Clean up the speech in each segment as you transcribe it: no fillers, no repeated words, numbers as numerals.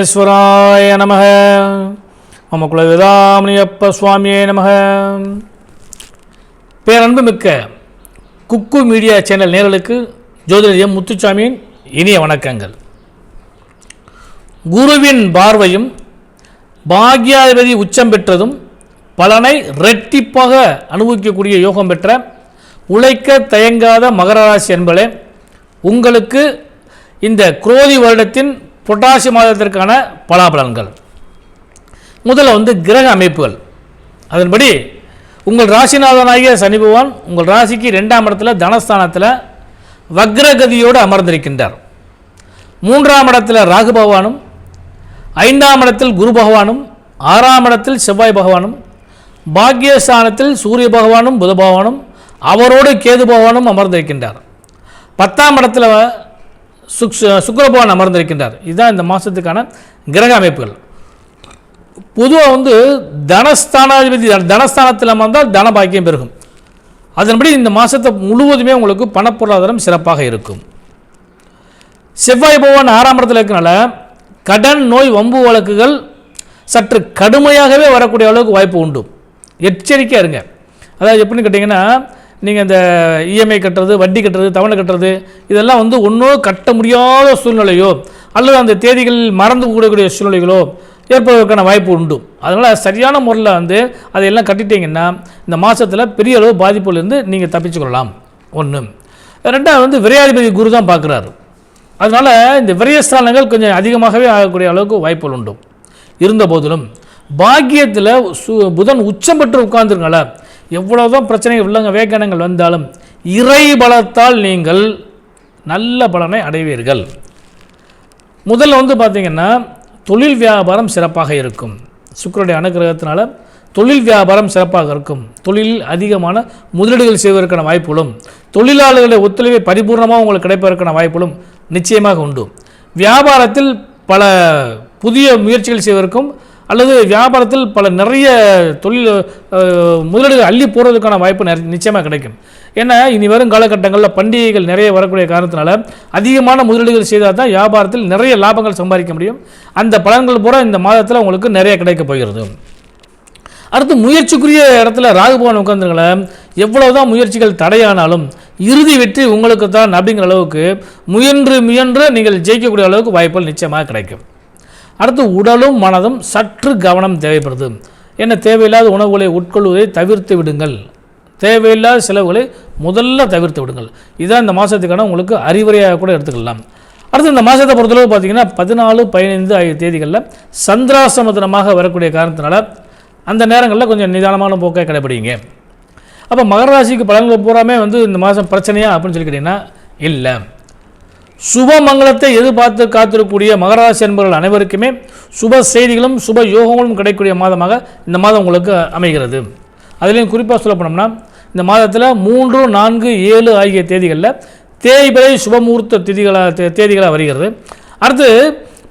விக்னேஸ்வராய நமக. மம குலவேதாமணியப்ப சுவாமியே நமக. பேரன்பு மிக்க குக்கு மீடியா சேனல் நேயர்களுக்கு ஜோதிடர் எம் முத்துசாமியின் இனிய வணக்கங்கள். குருவின் பார்வையும் பாக்யாதிபதி உச்சம் பெற்றதும் பலனை இரட்டிப்பாக அனுபவிக்கக்கூடிய யோகம் பெற்ற உழைக்க தயங்காத மகர ராசி என்பதே உங்களுக்கு இந்த குரோதி வருடத்தின் புரட்டாசி மாதத்திற்கான பலாபலன்கள். முதல்ல கிரக அமைப்புகள். அதன்படி உங்கள் ராசிநாதனாகிய சனி பகவான் உங்கள் ராசிக்கு 2ஆம் இடத்துல தனஸ்தானத்தில் வக்ரகதியோடு அமர்ந்திருக்கின்றார். 3ஆம் இடத்தில் ராகு பகவானும், 5ஆம் இடத்தில் குரு பகவானும், 6ஆம் இடத்தில் செவ்வாய் பகவானும், பாக்யஸ்தானத்தில் சூரிய பகவானும் புத பகவானும் அவரோடு கேது பகவானும் அமர்ந்திருக்கின்றார். 10ஆம் இடத்துல சுக்கிர பகவான் அமர்ந்திருக்கின்றார். இதுதான் இந்த மாதத்துக்கான கிரக அமைப்புகள். பொதுவாக தனஸ்தானாதிபதி தனஸ்தானத்தில் அமர்ந்தால் தன பாக்கியம் பெருகும். அதன்படி இந்த மாதத்தை முழுவதுமே உங்களுக்கு பணப்பொருளாதாரம் சிறப்பாக இருக்கும். செவ்வாய் பகவான் 6ஆம் இடத்தில் இருக்கனால கடன், நோய், வம்பு வழக்குகள் சற்று கடுமையாகவே வரக்கூடிய அளவுக்கு வாய்ப்பு உண்டு. எச்சரிக்கையாக இருங்க. அதாவது எப்படின்னு கேட்டிங்கன்னா, நீங்கள் இந்த இஎம்ஐ கட்டுறது, வட்டி கட்டுறது, தவணை கட்டுறது இதெல்லாம் ஒன்றும் கட்ட முடியாத சூழ்நிலையோ அல்லது அந்த தேதிகளில் மறந்து கூடக்கூடிய சூழ்நிலைகளோ ஏற்படுவதற்கான வாய்ப்பு உண்டு. அதனால் சரியான முறையில் அதையெல்லாம் கட்டிட்டீங்கன்னா இந்த மாதத்தில் பெரிய அளவு பாதிப்புலேருந்து நீங்கள் தப்பிச்சுக்கொள்ளலாம். ஒன்று. ரெண்டாவது விரையாதிபதி குரு தான் பார்க்குறாரு. அதனால் இந்த விரயஸ்தானங்கள் கொஞ்சம் அதிகமாகவே ஆகக்கூடிய அளவுக்கு வாய்ப்புகள் உண்டு. இருந்த போதிலும் பாக்கியத்தில் புதன் உச்சம் பெற்று உட்கார்ந்துருங்கள எவ்வளோதான் பிரச்சனைகள் உள்ளங்க வேகனங்கள் வந்தாலும் இறை பலத்தால் நீங்கள் நல்ல பலனை அடைவீர்கள். முதல்ல பார்த்தீங்கன்னா தொழில் வியாபாரம் சிறப்பாக இருக்கும். சுக்கிரனுடைய அனுகிரகத்தினால தொழில் வியாபாரம் சிறப்பாக இருக்கும். தொழிலில் அதிகமான முதலீடுகள் செய்வதற்கான வாய்ப்புகளும், தொழிலாளர்களுடைய ஒத்துழைப்பை பரிபூர்ணமாக உங்களுக்கு கிடைப்பதற்கான வாய்ப்புகளும் நிச்சயமாக உண்டு. வியாபாரத்தில் பல புதிய முயற்சிகள் செய்வதற்கும் அல்லது வியாபாரத்தில் நிறைய தொழில் முதலீடுகள் அள்ளி போடுறதுக்கான வாய்ப்பு நிச்சயமாக கிடைக்கும். ஏன்னா இனி வரும் காலகட்டங்களில் பண்டிகைகள் நிறைய வரக்கூடிய காரணத்தினால அதிகமான முதலீடுகள் செய்தால் தான் வியாபாரத்தில் நிறைய லாபங்கள் சம்பாதிக்க முடியும். அந்த பலன்கள் பூரா இந்த மாதத்தில் உங்களுக்கு நிறைய கிடைக்க போகிறது. அடுத்து முயற்சிக்குரிய இடத்துல ராகு பகவான் உட்கார்ந்துங்கள எவ்வளவுதான் முயற்சிகள் தடையானாலும் இறுதி வெற்றி உங்களுக்கு தான் அப்படிங்கிற அளவுக்கு முயன்று நீங்கள் ஜெயிக்கக்கூடிய அளவுக்கு வாய்ப்புகள் நிச்சயமாக கிடைக்கும். அடுத்து உடலும் மனதும் சற்று கவனம் தேவைப்படுது. என்ன தேவையில்லாத உணவுகளை உட்கொள்வதை தவிர்த்து விடுங்கள். தேவையில்லாத செலவுகளை முதல்ல தவிர்த்து விடுங்கள். இதுதான் இந்த மாதத்துக்கான உங்களுக்கு அறிவுரையாக கூட எடுத்துக்கலாம். அடுத்து இந்த மாதத்தை பொறுத்தளவு பார்த்தீங்கன்னா 14, 15 ஆகிய தேதிகளில் சந்திராசிரம தினமாக வரக்கூடிய காரணத்தினால அந்த நேரங்களில் கொஞ்சம் நிதானமான போக்கை கடைபிடிங்க. அப்போ மகர ராசிக்கு பலன்கள் பூராமே இந்த மாதம் பிரச்சனையா அப்படின்னு சொல்லி கேட்டிங்கன்னா இல்லை. சுபமங்கலத்தை எதிர்பார்த்து காத்திருக்கக்கூடிய மகராசி என்பவர்கள் அனைவருக்குமே சுப செய்திகளும் சுப யோகங்களும் கிடைக்கக்கூடிய மாதமாக இந்த மாதம் உங்களுக்கு அமைகிறது. அதுலேயும் குறிப்பாக சொல்ல போனோம்னா இந்த மாதத்தில் 3, 4, 7 ஆகிய தேதிகளில் தேய்பிறை சுபமுகூர்த்த தேதிகளாக வருகிறது. அடுத்து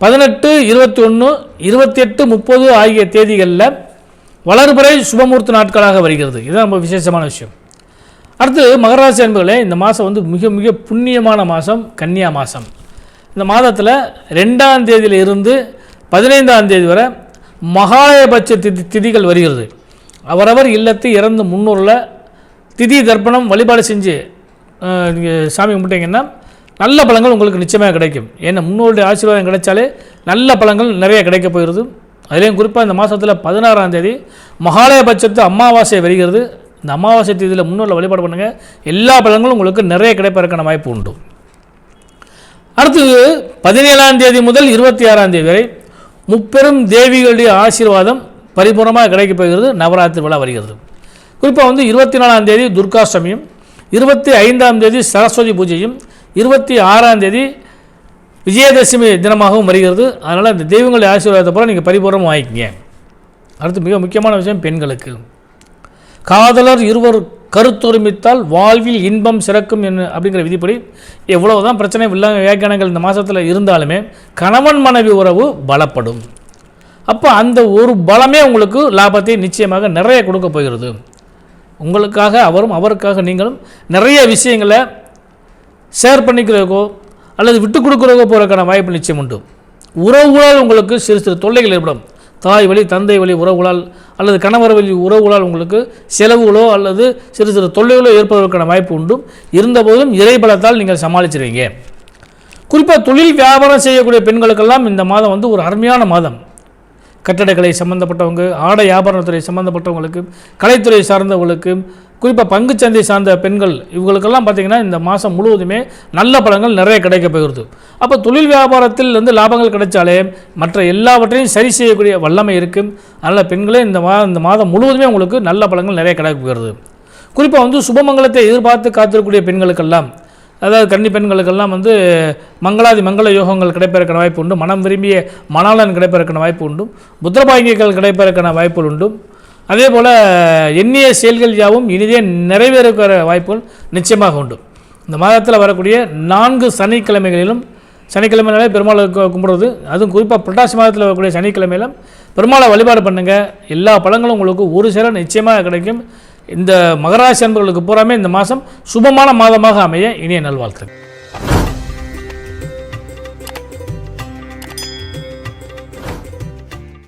18, 21, 28, 30 ஆகிய தேதிகளில் வளர்பிறை சுபமுகூர்த்த நாட்களாக வருகிறது. இதுதான் ரொம்ப விசேஷமான விஷயம். அடுத்து மகராசி என்பர்களே, இந்த மாதம் மிக மிக புண்ணியமான மாதம் கன்னியா மாதம். இந்த மாதத்தில் 2ஆம் தேதியில் இருந்து 15ஆம் தேதி வரை மகாலயபட்ச திதிகள் வருகிறது. அவரவர் இல்லத்து இறந்து முன்னூரில் திதி தர்ப்பணம் வழிபாடு செஞ்சு நீங்கள் சாமி கும்பிட்டீங்கன்னா நல்ல பலன்கள் உங்களுக்கு நிச்சயமாக கிடைக்கும். ஏன்னா முன்னோருடைய ஆசீர்வாதம் கிடைச்சாலே நல்ல பலன்கள் நிறைய கிடைக்க போகிறது. அதுலேயும் குறிப்பாக இந்த மாதத்தில் 16ஆம் தேதி மகாலயபட்சத்து அமாவாசை வருகிறது. இந்த அமாவாசை தேதியில் முன்னோரில் வழிபாடு பண்ணுங்கள். எல்லா பலன்களும் உங்களுக்கு நிறைய கிடைப்பதற்கான வாய்ப்பு உண்டு. அடுத்து 17ஆம் தேதி முதல் 26ஆம் தேதி வரை முப்பெரும் தேவிகளுடைய ஆசீர்வாதம் பரிபூர்ணமாக கிடைக்கப் போகிறது. நவராத்திரி விழா வருகிறது. குறிப்பாக 24ஆம் தேதி துர்காஷ்டமியும், 25ஆம் தேதி சரஸ்வதி பூஜையும், 26ஆம் தேதி விஜயதசமி தினமாகவும் வருகிறது. அதனால் இந்த தெய்வங்களுடைய ஆசீர்வாதத்தை போல நீங்கள் பரிபூர்ணமாக வாங்கிக்கிங்க. அடுத்து மிக முக்கியமான விஷயம் பெண்களுக்கு. காதலர் இருவர் கருத்தொருமித்தால் வாழ்வில் இன்பம் சிறக்கும் அப்படிங்கிற விதிப்படி எவ்வளவுதான் பிரச்சனை வியாக்கியானங்கள் இந்த மாதத்தில் இருந்தாலுமே கணவன் மனைவி உறவு பலப்படும். அப்போ அந்த ஒரு பலமே உங்களுக்கு லாபத்தை நிச்சயமாக நிறைய கொடுக்க போகிறது. உங்களுக்காக அவரும் அவருக்காக நீங்களும் நிறைய விஷயங்களை ஷேர் பண்ணிக்கிறதுக்கோ அல்லது விட்டு கொடுக்குறதுக்கோ போகிறதுக்கான வாய்ப்பு நிச்சயம் உண்டு. உறவுகளால் உங்களுக்கு சிறு சிறு தொல்லைகள் ஏற்படும். தாய் வழி, தந்தை வழி உறவுகளால் அல்லது கணவர் வழி உறவுகளால் உங்களுக்கு செலவுகளோ அல்லது சிறு சிறு தொல்லைகளோ ஏற்படுவதற்கான வாய்ப்பு உண்டு. இருந்தபோதும் இறைபலத்தால் நீங்கள் சமாளிச்சிருவீங்க. குறிப்பாக தொழில் வியாபாரம் செய்யக்கூடிய பெண்களுக்கெல்லாம் இந்த மாதம் வந்து ஒரு அருமையான மாதம். கட்டடக்கலை சம்மந்தப்பட்டவங்க, ஆடை வியாபாரத்துறை சம்மந்தப்பட்டவங்களுக்கு, கலைத்துறை சார்ந்தவங்களுக்கு, குறிப்பாக பங்குச்சந்தை சார்ந்த பெண்கள், இவங்களுக்கெல்லாம் பார்த்திங்கன்னா இந்த மாதம் முழுவதுமே நல்ல பலன்கள் நிறைய கிடைக்க போகிறது. அப்போ தொழில் வியாபாரத்தில் வந்து லாபங்கள் கிடைச்சாலே மற்ற எல்லாவற்றையும் சரி செய்யக்கூடிய வல்லமை இருக்கும். அதனால் பெண்களே இந்த மாதம் முழுவதுமே உங்களுக்கு நல்ல பலன்கள் நிறைய கிடைக்க போகிறது. குறிப்பாக வந்து சுபமங்கலத்தை எதிர்பார்த்து காத்திருக்கக்கூடிய பெண்களுக்கெல்லாம், அதாவது கன்னி பெண்களுக்கெல்லாம் வந்து மங்களாதி மங்கள யோகங்கள் கிடைப்பதற்கான வாய்ப்பு உண்டு. மனம் விரும்பிய மணாளன் கிடைப்பதற்கான வாய்ப்பு உண்டு. புத்திரபாகியங்கள் கிடைப்பதற்கான வாய்ப்புகள் உண்டு. அதே போல் எண்ணிய செயல்கள் யாவும் இனிதே நிறைவேறுகிற வாய்ப்புகள் நிச்சயமாக உண்டு. இந்த மாதத்தில் வரக்கூடிய 4 சனிக்கிழமைகளிலும், சனிக்கிழமையிலே பெருமாளை கும்பிடுறது, அதுவும் குறிப்பாக புரட்டாசி மாதத்தில் வரக்கூடிய சனிக்கிழமையிலும் பெருமாளை வழிபாடு பண்ணுங்கள். எல்லா பலன்களும் உங்களுக்கு ஒரு சில நிச்சயமாக கிடைக்கும். இந்த மகராசி அன்பர்களுக்கு பூராமே இந்த மாதம் சுபமான மாதமாக அமைய இனிய நல்வாழ்த்துக்கள்.